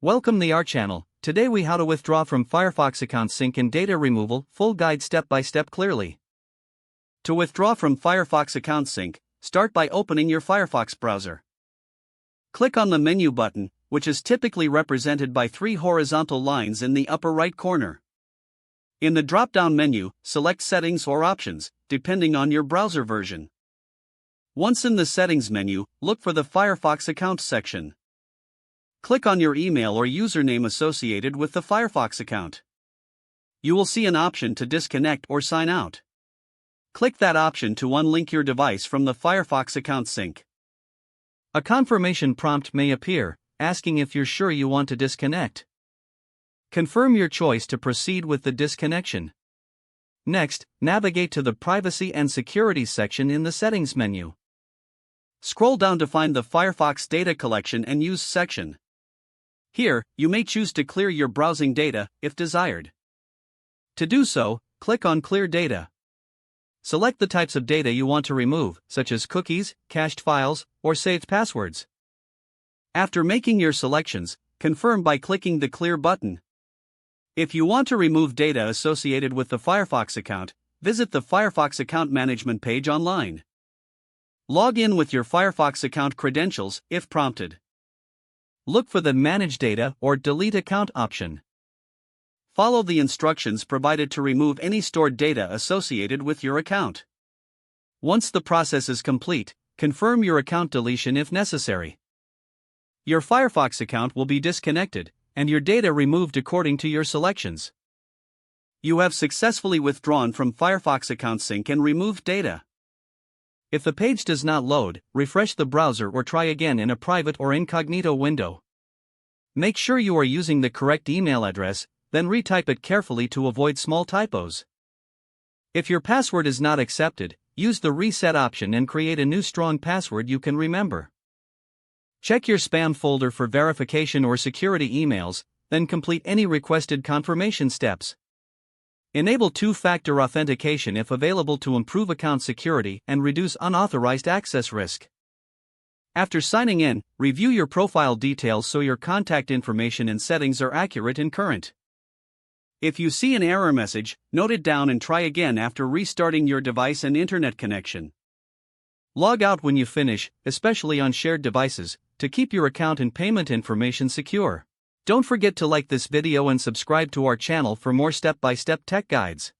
Welcome to our channel. Today we how to withdraw from Firefox account sync and data removal, full guide step by step clearly. To withdraw from Firefox account sync, start by opening your Firefox browser. Click on the menu button, which is typically represented by three horizontal lines in the upper right corner. In the drop-down menu, select Settings or Options, depending on your browser version. Once in the Settings menu, look for the Firefox account section. Click on your email or username associated with the Firefox account. You will see an option to disconnect or sign out. Click that option to unlink your device from the Firefox account sync. A confirmation prompt may appear, asking if you're sure you want to disconnect. Confirm your choice to proceed with the disconnection. Next, navigate to the Privacy and Security section in the Settings menu. Scroll down to find the Firefox Data Collection and Use section. Here, you may choose to clear your browsing data, if desired. To do so, click on Clear Data. Select the types of data you want to remove, such as cookies, cached files, or saved passwords. After making your selections, confirm by clicking the Clear button. If you want to remove data associated with the Firefox account, visit the Firefox account management page online. Log in with your Firefox account credentials, if prompted. Look for the Manage Data or Delete Account option. Follow the instructions provided to remove any stored data associated with your account. Once the process is complete, confirm your account deletion if necessary. Your Firefox account will be disconnected, and your data removed according to your selections. You have successfully withdrawn from Firefox account sync and removed data. If the page does not load, refresh the browser or try again in a private or incognito window. Make sure you are using the correct email address, then retype it carefully to avoid small typos. If your password is not accepted, use the Reset option and create a new strong password you can remember. Check your spam folder for verification or security emails, then complete any requested confirmation steps. Enable two-factor authentication if available to improve account security and reduce unauthorized access risk. After signing in, review your profile details so your contact information and settings are accurate and current. If you see an error message, note it down and try again after restarting your device and internet connection. Log out when you finish, especially on shared devices, to keep your account and payment information secure. Don't forget to like this video and subscribe to our channel for more step-by-step tech guides.